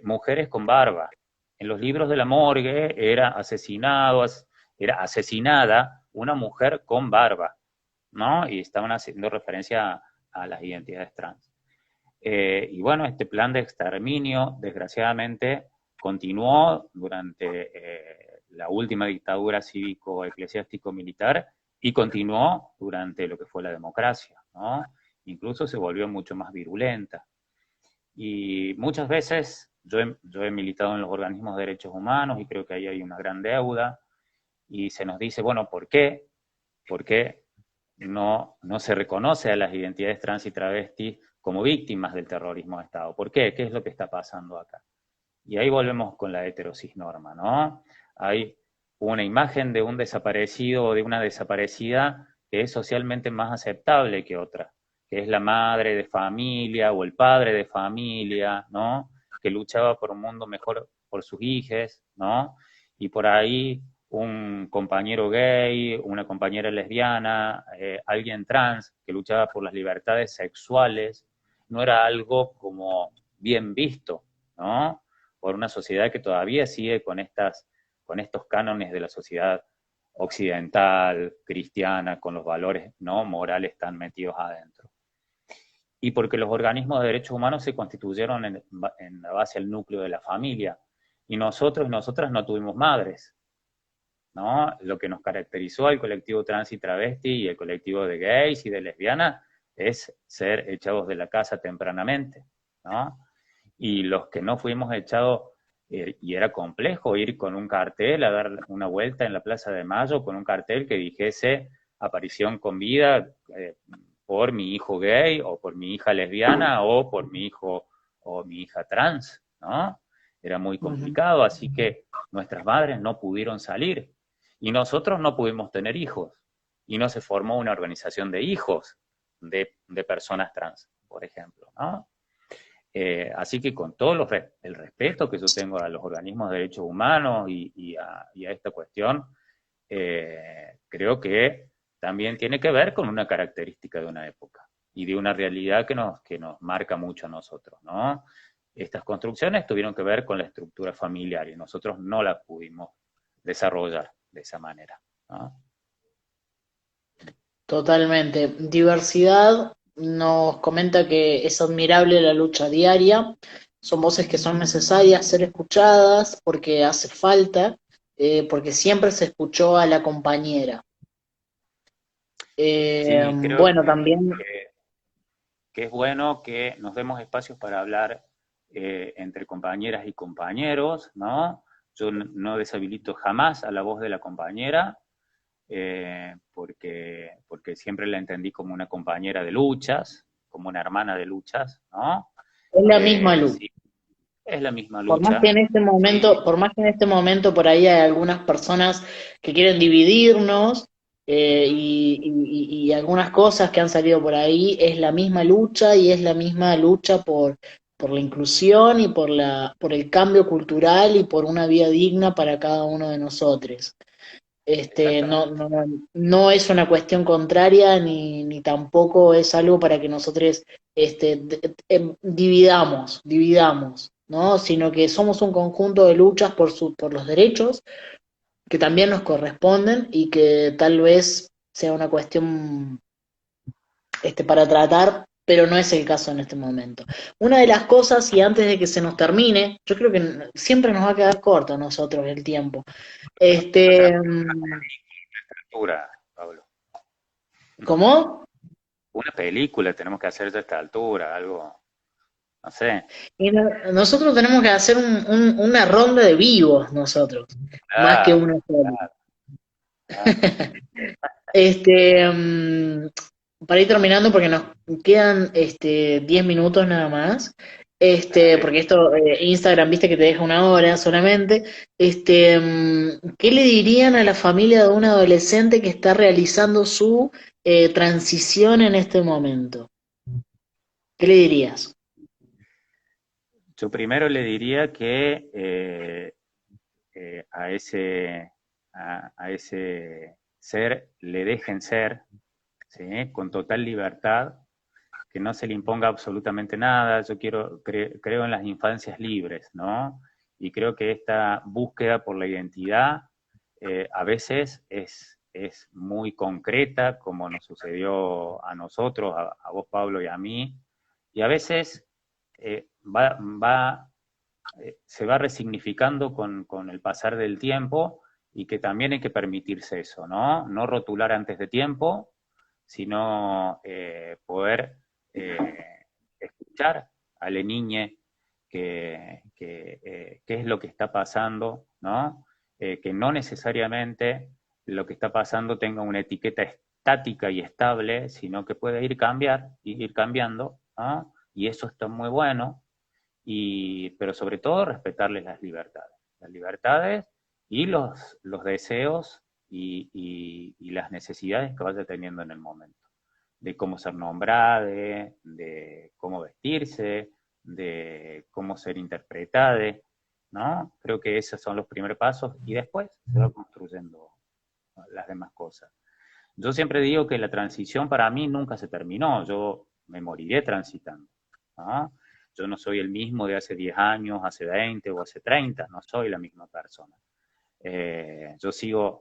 mujeres con barba. En los libros de la morgue era era asesinada una mujer con barba, ¿no? Y estaban haciendo referencia a las identidades trans. Y bueno, este plan de exterminio, desgraciadamente, continuó durante la última dictadura cívico-eclesiástico-militar y continuó durante lo que fue la democracia, ¿no? Incluso se volvió mucho más virulenta. Y muchas veces yo he militado en los organismos de derechos humanos y creo que ahí hay una gran deuda y se nos dice, bueno, ¿por qué? ¿Por qué no se reconoce a las identidades trans y travestis como víctimas del terrorismo de Estado? ¿Por qué? ¿Qué es lo que está pasando acá? Y ahí volvemos con la heterosis-norma, ¿no? Hay una imagen de un desaparecido o de una desaparecida que es socialmente más aceptable que otra, que es la madre de familia o el padre de familia, ¿no? Que luchaba por un mundo mejor por sus hijos, ¿no? Y por ahí un compañero gay, una compañera lesbiana, alguien trans que luchaba por las libertades sexuales, no era algo como bien visto, ¿no? Por una sociedad que todavía sigue con estos cánones de la sociedad occidental, cristiana, con los valores no morales tan metidos adentro. Y porque los organismos de derechos humanos se constituyeron en la base del núcleo de la familia, y nosotros y nosotras no tuvimos madres, ¿no? Lo que nos caracterizó al colectivo trans y travesti y el colectivo de gays y de lesbianas es ser echados de la casa tempranamente, ¿no? Y los que no fuimos echados, y era complejo ir con un cartel a dar una vuelta en la Plaza de Mayo con un cartel que dijese aparición con vida por mi hijo gay o por mi hija lesbiana o por mi hijo o mi hija trans, ¿no? Era muy complicado, así que nuestras madres no pudieron salir y nosotros no pudimos tener hijos y no se formó una organización de hijos de personas trans, por ejemplo, ¿no? Así que con todo el respeto que yo tengo a los organismos de derechos humanos y a esta cuestión, creo que también tiene que ver con una característica de una época y de una realidad que nos marca mucho a nosotros, ¿no? Estas construcciones tuvieron que ver con la estructura familiar y nosotros no la pudimos desarrollar de esa manera, ¿no? Totalmente. Diversidad nos comenta que es admirable la lucha diaria, son voces que son necesarias ser escuchadas porque hace falta, porque siempre se escuchó a la compañera. Sí, creo Bueno, también, que es bueno que nos demos espacios para hablar entre compañeras y compañeros, ¿no? Yo no deshabilito jamás a la voz de la compañera, porque siempre la entendí como una compañera de luchas, como una hermana de luchas, ¿no? es la misma luz. Sí, es la misma Por más que lucha, en este sí, momento, por más que en este momento por ahí hay algunas personas que quieren dividirnos, y algunas cosas que han salido por ahí, es la misma lucha y es la misma lucha por la inclusión y por el cambio cultural y por una vida digna para cada uno de nosotros. exactamente. No es una cuestión contraria ni tampoco es algo para que nosotros dividamos, ¿no? Sino que somos un conjunto de luchas por los derechos que también nos corresponden y que tal vez sea una cuestión para tratar, pero no es el caso en este momento. Una de las cosas, y antes de que se nos termine, yo creo que siempre nos va a quedar corto a nosotros el tiempo. Hacer Este, una altura, Pablo. ¿Cómo? Una película tenemos que hacer a esta altura, algo, no sé. Nosotros tenemos que hacer una ronda de vivos nosotros, más que Claro, una sola. claro, claro. Este, mm, para ir terminando, porque nos quedan 10 minutos nada más. Dale. Porque esto, Instagram, viste que te deja una hora solamente. ¿Qué le dirían a la familia de un adolescente que está realizando su transición en este momento? ¿Qué le dirías? Yo primero le diría que a ese ser le dejen ser, ¿sí? Con total libertad, que no se le imponga absolutamente nada. Yo creo en las infancias libres, ¿no? Y creo que esta búsqueda por la identidad a veces es muy concreta, como nos sucedió a nosotros, a vos, Pablo, y a mí, y a veces se va resignificando con el pasar del tiempo, y que también hay que permitirse eso, ¿no? No rotular antes de tiempo, sino poder escuchar a la niña qué es lo que está pasando, ¿no? Que no necesariamente lo que está pasando tenga una etiqueta estática y estable, sino que puede ir cambiando, ¿no? Y eso está muy bueno, pero sobre todo respetarles las libertades y los deseos y las necesidades que vaya teniendo en el momento, de cómo ser nombrada, de cómo vestirse, de cómo ser interpretada, ¿no? Creo que esos son los primeros pasos, y después se va construyendo las demás cosas. Yo siempre digo que la transición para mí nunca se terminó, yo me moriré transitando, ¿no? Yo no soy el mismo de hace 10 años, hace 20 o hace 30, no soy la misma persona.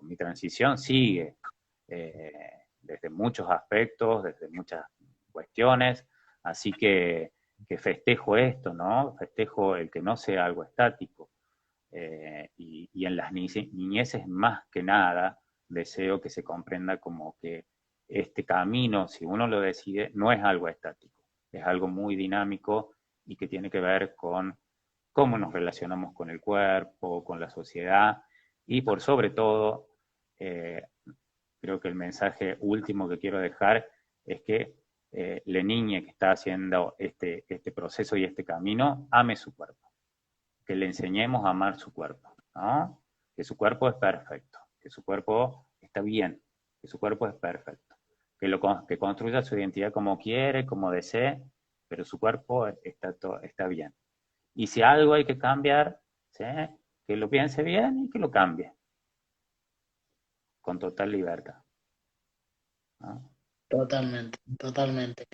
Mi transición sigue eh, desde muchos aspectos, desde muchas cuestiones, así que festejo esto, ¿no? Festejo el que no sea algo estático. Y en las niñeces más que nada deseo que se comprenda como que este camino, si uno lo decide, no es algo estático, es algo muy dinámico y que tiene que ver con cómo nos relacionamos con el cuerpo, con la sociedad, y por sobre todo, eh, creo que el mensaje último que quiero dejar es que la niña que está haciendo este proceso y este camino ame su cuerpo, que le enseñemos a amar su cuerpo, ¿no? Que su cuerpo es perfecto, que su cuerpo está bien, que su cuerpo es perfecto, que construya su identidad como quiere, como desee, pero su cuerpo está bien. Y si algo hay que cambiar, ¿sí? Que lo piense bien y que lo cambie, con total libertad, ¿no? Totalmente, totalmente.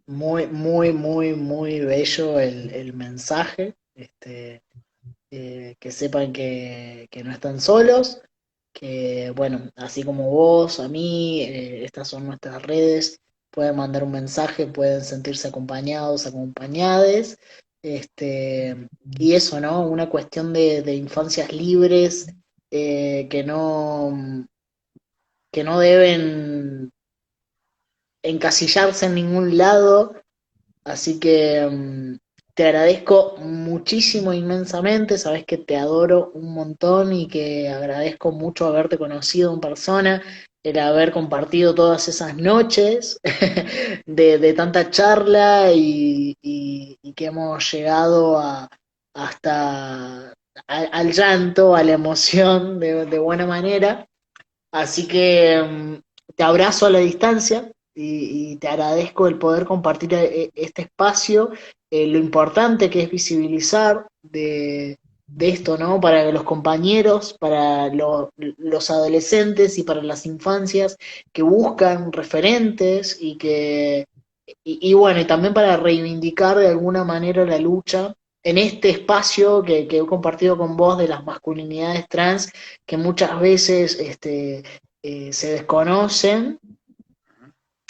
Muy, muy, muy, muy bello el mensaje. Que sepan que no están solos, que bueno, así como vos, a mí, estas son nuestras redes, pueden mandar un mensaje, pueden sentirse acompañados, acompañades, y eso, ¿no? Una cuestión de infancias libres, que no deben encasillarse en ningún lado. Así que te agradezco muchísimo, inmensamente. Sabes que te adoro un montón y que agradezco mucho haberte conocido en persona, el haber compartido todas esas noches de tanta charla y que hemos llegado al llanto, a la emoción de buena manera. Así que te abrazo a la distancia y te agradezco el poder compartir este espacio, lo importante que es visibilizar de esto, ¿no? Para los compañeros, para los adolescentes y para las infancias que buscan referentes y bueno, y también para reivindicar de alguna manera la lucha en este espacio que he compartido con vos de las masculinidades trans, que muchas veces se desconocen.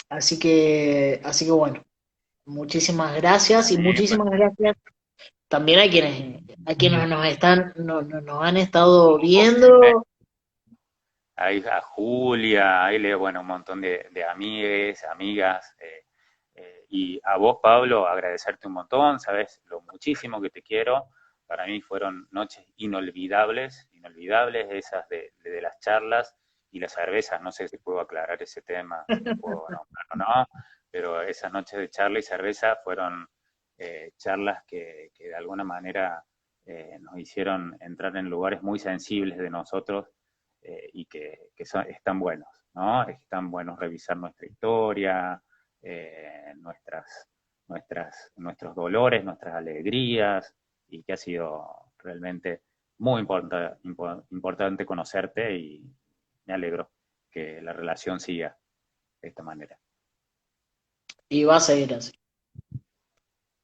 Así que bueno, muchísimas gracias y Sí, pues, muchísimas gracias también a quienes nos han estado viendo. ahí a Julia, ahí le, bueno, un montón de amigues, amigas, y a vos, Pablo, agradecerte un montón, sabes lo muchísimo que te quiero. Para mí fueron noches inolvidables, inolvidables esas de las charlas y las cervezas. No sé si puedo aclarar ese tema, si lo puedo nombrar o no, pero esas noches de charla y cerveza fueron charlas que de alguna manera nos hicieron entrar en lugares muy sensibles de nosotros, y están buenos, ¿no? Están buenos revisar nuestra historia, nuestras nuestros dolores, nuestras alegrías, y que ha sido realmente muy importante conocerte y me alegro que la relación siga de esta manera. Y va a seguir así.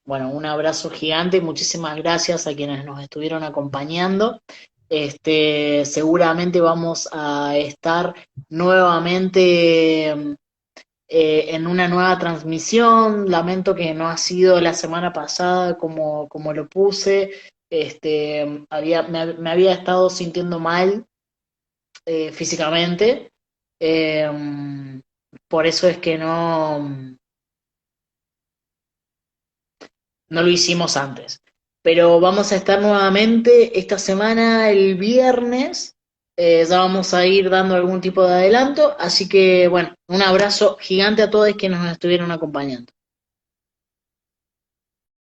Bueno, un abrazo gigante y muchísimas gracias a quienes nos estuvieron acompañando. Seguramente vamos a estar nuevamente en una nueva transmisión. Lamento que no ha sido la semana pasada como lo puse. Me había estado sintiendo mal físicamente. Eh, por eso es que no lo hicimos antes. Pero vamos a estar nuevamente esta semana, el viernes. Ya vamos a ir dando algún tipo de adelanto. Así que, bueno, un abrazo gigante a todos quienes nos estuvieron acompañando.